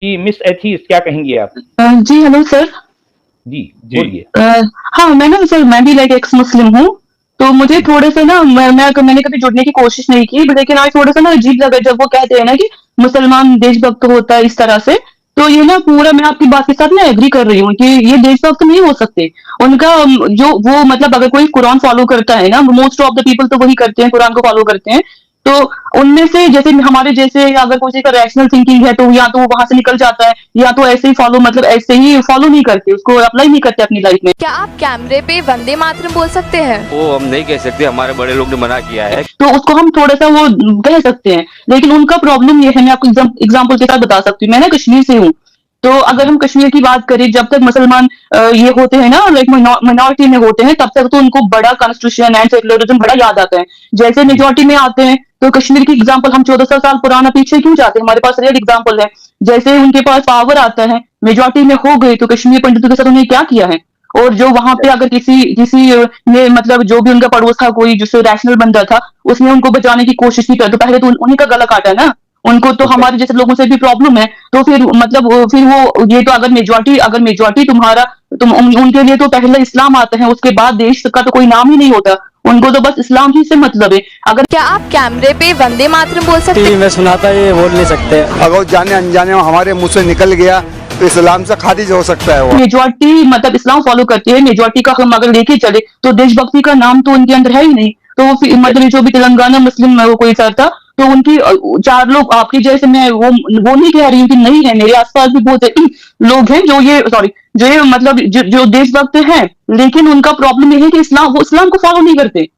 जी, miss atheist क्या कहेंगी आप? जी हेलो सर। जी, जी। बोलिए। हाँ, मैं ना सर मैं भी लाइक एक्स मुस्लिम हूँ, तो मुझे जी, थोड़े-से ना मैंने कभी जुड़ने की कोशिश नहीं की, लेकिन आज थोड़ा-सा ना अजीब लगा जब वो कहते हैं ना कि मुसलमान देशभक्त होता है इस तरह से, तो ये ना पूरा मैं आपकी बात के साथ ना एग्री कर रही हूँ कि ये देशभक्त नहीं हो सकते। उनका जो वो मतलब अगर कोई कुरान फॉलो करता है ना, मोस्ट ऑफ द पीपल तो वही करते हैं, कुरान को फॉलो करते हैं। तो उनमें से जैसे हमारे जैसे अगर किसी का रैशनल थिंकिंग है तो या तो वो वहां से निकल जाता है या तो ऐसे ही फॉलो मतलब ऐसे ही फॉलो नहीं करते, उसको अप्लाई नहीं करते अपनी लाइफ में। क्या आप कैमरे पे वंदे मातरम बोल सकते हैं? वो हम नहीं कह सकते, हमारे बड़े लोग ने मना किया है। तो उसको हम थोड़ा सा वो कह सकते हैं, लेकिन उनका प्रॉब्लम ये है, मैं आपको एग्जाम्पल के साथ बता सकती हूँ। मैं ना कश्मीर से हूँ, तो अगर हम कश्मीर की बात करें, जब तक मुसलमान ये होते हैं ना लाइक माइनॉरिटी में होते हैं, तब तक तो उनको बड़ा कॉन्स्टिट्यूशन एंड सेक्युलरिज्म बड़ा याद आता है। जैसे मेजोरिटी में आते हैं तो कश्मीर की एग्जाम्पल हम 1400 साल पुराना पीछे क्यों जाते हैं, हमारे पास रियल एग्जाम्पल है। जैसे उनके पास पावर आता है, मेजोरिटी में हो गए, तो कश्मीर पंडितों के साथ उन्हें क्या किया है। और जो वहां पे अगर किसी किसी ने मतलब जो भी उनका पड़ोस था, कोई जिससे रैशनल बंदा था, उसने उनको बचाने की कोशिश नहीं की, तो पहले तो उन्हीं का गला काटा ना। उनको तो हमारे जैसे लोगों से भी प्रॉब्लम है, तो फिर मतलब फिर वो ये तो अगर मेजोरिटी तुम्हारा उनके लिए तो पहले इस्लाम आता है, उसके बाद देश का तो कोई नाम ही नहीं होता। उनको तो बस इस्लाम ही से मतलब है। अगर क्या आप कैमरे पे वंदे मातरम बोल सकते हैं? में सुनाता है, ये बोल नहीं सकते। अगर जाने अनजाने में हमारे मुंह से निकल गया तो इस्लाम से खारिज हो सकता है। वो मेजोरिटी मतलब इस्लाम फॉलो करती है, मेजोरिटी का हम अगर लेके चले तो देशभक्ति का नाम तो उनके अंदर है ही नहीं। तो वो मतलब जो भी तेलंगाना मुस्लिम वो कोई सर था, तो उनकी चार लोग आपके जैसे, मैं वो नहीं कह रही हूँ कि नहीं है, मेरे आसपास भी बहुत लोग हैं जो ये सॉरी जो ये मतलब जो देशभक्त हैं, लेकिन उनका प्रॉब्लम ये है कि वो इस्लाम को फॉलो नहीं करते।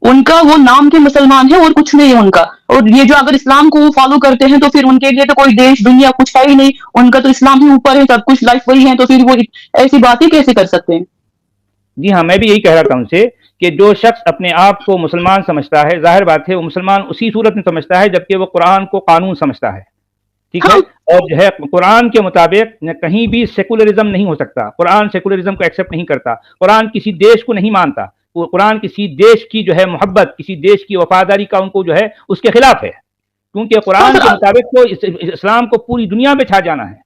उनका वो नाम के मुसलमान है और कुछ नहीं है उनका। और ये जो अगर इस्लाम को वो फॉलो करते हैं तो फिर उनके लिए तो कोई देश दुनिया कुछ है ही नहीं। उनका तो इस्लाम ही ऊपर है, सब कुछ लाइफ वही है, तो फिर वो ऐसी बातें कैसे कर सकते हैं। जी हाँ, मैं भी यही कह रहा था उनसे कि जो शख्स अपने आप को मुसलमान समझता है, ज़ाहिर बात है वो मुसलमान उसी सूरत में समझता है जबकि वो कुरान को कानून समझता है। ठीक है? हाँ, और जो है कुरान के मुताबिक कहीं भी सेकुलरिज्म नहीं हो सकता। कुरान सेकुलरिज्म को एक्सेप्ट नहीं करता। कुरान किसी देश को नहीं मानता। वो कुरान किसी देश की जो है मोहब्बत, किसी देश की वफादारी का उनको जो है उसके खिलाफ है। क्योंकि हाँ कुरान सर, के मुताबिक तो इस्लाम को पूरी दुनिया में छा जाना है।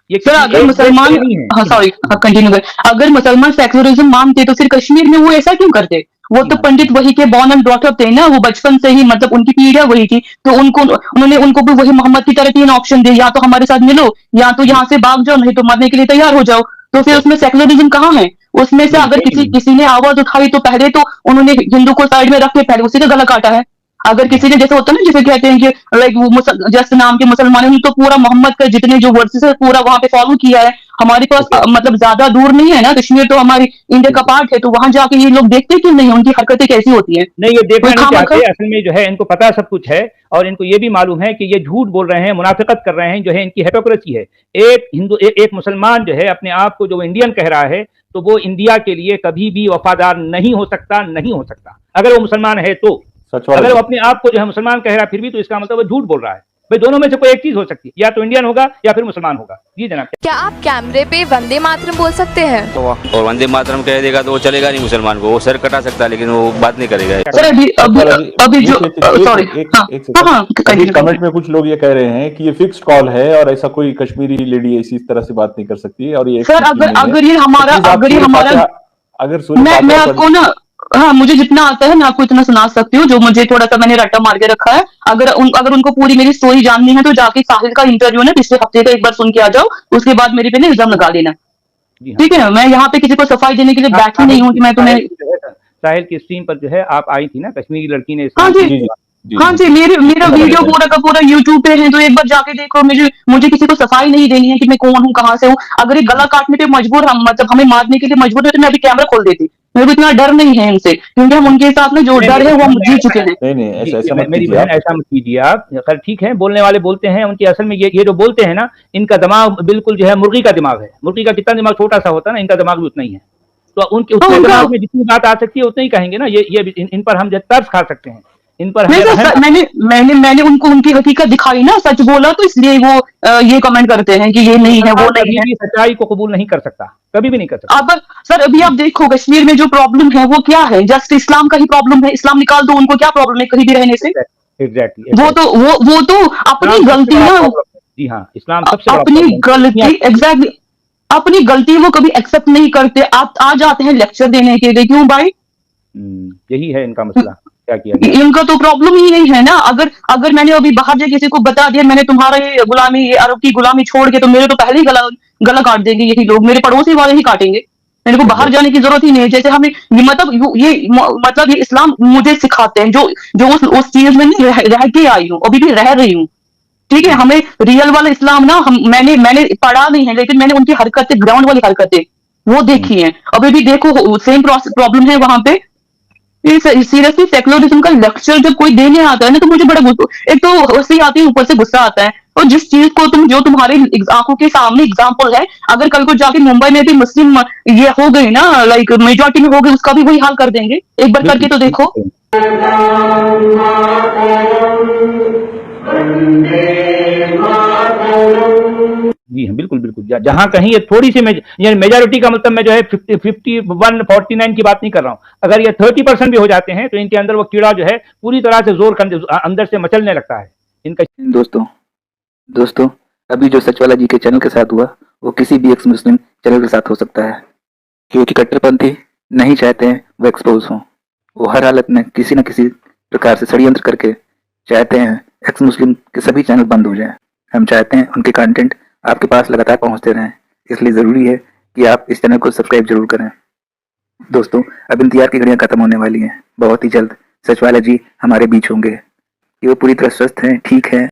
ये सर किसी अगर एक देश के मुसलमान, लिए नहीं है। हाँ जी हाँ, सॉरी, हाँ कंटिन्यू कर। अगर मुसलमान सेक्युलरिज्म मानते तो फिर कश्मीर में वो ऐसा क्यों करते। वो जी तो हाँ, पंडित वही के बॉर्न एंड ब्रॉट अप थे ना, वो बचपन से ही मतलब उनकी पीढ़ियां वही थी, तो उनको भी वही मोहम्मद की तरह 3 ऑप्शन दिए, या तो हमारे साथ मिलो, या तो जी, यहाँ से भाग जाओ, नहीं तो मरने के लिए तैयार हो जाओ। तो फिर उसमें एग्जैक्टली। सेक्युलरिज्म कहाँ है। उसमें से नहीं, अगर है ही किसी नहीं। किसी ने आवाज उठाई तो पहले तो उन्होंने हिंदू को साइड में रख के पहले उसी का गला काटा है। अगर जी हाँ, किसी ने जैसे होता है ना, जैसे कहते हैं कि लाइक वो जैसे नाम के मुसलमान हैं, तो पूरा मोहम्मद का जितने जो वर्सेस है पूरा वहां पे फॉलो किया है। हमारे पास ओके, मतलब ज्यादा दूर नहीं है ना, कश्मीर तो हमारी इंडिया का बिल्कुल। पार्ट है, तो वहां जाके ये लोग देखते क्यों नहीं, उनकी हरकतें कैसी होती हैं। नहीं, ये कोई देखना नहीं खामखा। चाहते। असल में जो है इनको पता सब कुछ है और इनको ये भी मालूम है कि ये झूठ बोल रहे हैं, मुनाफिकत कर रहे हैं, जो है इनकी हिपोक्रेसी है। एक मुसलमान जो है अपने आप को जो इंडियन कह रहा है, तो वो इंडिया के लिए कभी भी वफादार नहीं हो सकता, नहीं हो सकता। अगर वो मुसलमान है तो, सच वाला अगर वो जी। अपने आप को जो है मुसलमान कह रहा है फिर भी, तो इसका मतलब वो झूठ बोल रहा है। भाई दोनों में से कोई एक चीज हो सकती है, या तो इंडियन होगा या फिर मुसलमान होगा। जी जनाब। क्या आप कैमरे पे वंदे मातरम बोल सकते हैं? और वंदे मातरम कह देगा तो वो चलेगा नहीं मुसलमान को, वो सर कटा सकता है लेकिन वो बात नहीं करेगा। सर अभी अभी अच्छा जी, अभी जो सॉरी, एक हाँ एक हाँ सेकंड। हाँ अभी कंटिन्यू कमेंट कीजिए। में कुछ लोग ये कह रहे हैं कि ये फिक्स्ड कॉल है और ऐसा कोई कश्मीरी लेडी ऐसी इस तरह से बात नहीं कर सकती है और ये एक सर टीम नहीं है। अगर ये तो हमारा प्लीज आप अगर ये सूर्य हमारा फातिहा, अगर सूर्य मैं फातिहा पढ़। आपको ना, हाँ मुझे जितना आता है मैं आपको इतना सुना सकती हूँ, जो मुझे थोड़ा सा मैंने रट्टा मार के रखा है। अगर उनको पूरी मेरी स्टोरी जाननी है तो जाके साहिल का इंटरव्यू ना पिछले हफ्ते का एक बार सुन के आ जाओ, उसके बाद मेरे पे ना इल्जाम लगा देना। जी हाँ, ठीक है ना, मैं यहाँ पे किसी को सफाई देने के लिए हाँ, बैठी नहीं हूँ कि मैं तुम्हें। साहिल की स्ट्रीम पर जो है आप आई थी ना, कश्मीरी लड़की ने हाँ इस्लाम जी, जी जी जी हाँ जी जी, मेरा पता वीडियो लगा है। पूरा का पूरा यूट्यूब पे है, तो एक बार जाके देखो। मुझे किसी को सफाई नहीं देनी है कि मैं कौन हूँ, कहाँ से हूँ। अगर ये गला काटने पे मजबूर, हम मतलब हमें मारने के लिए मजबूर है, तो मैं अभी कैमरा खोल देती। मेरे को इतना डर नहीं है इनसे, क्योंकि हम उनके साथ में जो नहीं, डर मेरी है वो बहन हम जी ऐसा चुके है। हैं। नहीं नहीं, जी, ऐसा ऐसा मत मेरी कीजिए बहन आप। ऐसा मत कीजिए आप। खैर ठीक है, बोलने वाले बोलते हैं, उनकी असल में ये जो बोलते हैं ना, इनका दिमाग बिल्कुल जो है मुर्गी का दिमाग है। मुर्गी का कितना दिमाग छोटा सा होता है ना, इनका दिमाग भी उतना ही है। तो उनके हाँ उतने उनका, दिमाग में जितनी बात आ सकती है उतना ही कहेंगे ना। ये इन पर हम जो तर्स खा सकते हैं, इन पर नहीं हमें रहम सर, आ सकता मैंने उनको उनकी हकीकत दिखाई ना, सच बोला, तो इसलिए वो ये कमेंट करते हैं कि ये है। नहीं है, वो मुसलमान नहीं कभी है। भी सच्चाई को कबूल नहीं कर सकता, कभी भी नहीं कर सकता। अब सर अभी आप देखो कश्मीर में जो प्रॉब्लम है वो क्या है, जस्ट इस्लाम का ही प्रॉब्लम है। इस्लाम निकाल दो, उनको क्या प्रॉब्लम है कहीं भी रहने से। एग्जैक्टली, वो तो एग्जैक्टली। वो वो तो अपनी इस्लाम सबसे गलती बड़ा ना। प्रॉब्लम है। जी हाँ, इस्लाम सबसे बड़ा अपनी प्रॉब्लम गलती एग्जैक्टली अपनी गलती वो कभी एक्सेप्ट नहीं करते। आप आ जाते हैं लेक्चर देने के लिए, क्यों भाई? यही है इनका मसला, क्या किया जाए। इनका तो प्रॉब्लम ही यही है ना। अगर अगर मैंने अभी बाहर जाके किसी को बता दिया मैंने तुम्हारा ये गुलामी, ये अरब की गुलामी छोड़ के, तो मेरे तो पहले ही गला गला काट देंगे यही लोग, मेरे पड़ोसी वाले ही काटेंगे। मेरे को बाहर जाने की जरूरत ही नहीं है। जैसे हमें ये मतलब ये इस्लाम मुझे सिखाते हैं, जो उस चीज में नहीं रह के आई हूँ, अभी भी रह रही हूँ। ठीक है, हमें रियल वाला इस्लाम ना, मैंने पढ़ा नहीं है, लेकिन मैंने उनकी हरकतें, ग्राउंड वाली हरकतें वो देखी हैं। अभी भी देखो सेम प्रॉब्लम है वहां पे। सीरियसली सेकुलरिज्म का लेक्चर जब कोई देने आता है ना, तो मुझे बड़ा एक तो हंसी आती है, ऊपर से गुस्सा आता है। और जिस चीज को जो तुम्हारे आंखों के सामने एग्जाम्पल है, अगर कल को जाके मुंबई में भी मुस्लिम ये हो गई ना, लाइक मेजोरिटी में हो गई, उसका भी वही हाल कर देंगे। एक बार करके तो देखो। जी हाँ, बिल्कुल बिल्कुल। जहां कहीं ये थोड़ी सी मेजोरिटी का मतलब मैं जो है 51 49 की बात नहीं कर रहा हूँ। अगर ये 30% भी हो जाते हैं तो इनके अंदर वो कीड़ा जो है पूरी तरह से जोर अंदर से मचलने लगता है इनका। दोस्तों अभी जो सच वाला जी के चैनल के साथ हुआ वो किसी भी एक्स मुस्लिम चैनल के साथ हो सकता है, क्योंकि कट्टरपंथी नहीं चाहते हैं वो एक्सपोज हों। वो हर हालत में किसी न किसी प्रकार से षड्यंत्र करके चाहते हैं एक्स मुस्लिम के सभी चैनल बंद हो जाएं। हम चाहते हैं उनके कंटेंट आपके पास लगातार पहुंचते रहें, इसलिए ज़रूरी है कि आप इस चैनल को सब्सक्राइब जरूर करें। दोस्तों अब इंतजार की घड़ियां खत्म होने वाली हैं। बहुत ही जल्द सच वाला जी हमारे बीच होंगे। ये वो पूरी तरह स्वस्थ हैं, ठीक है।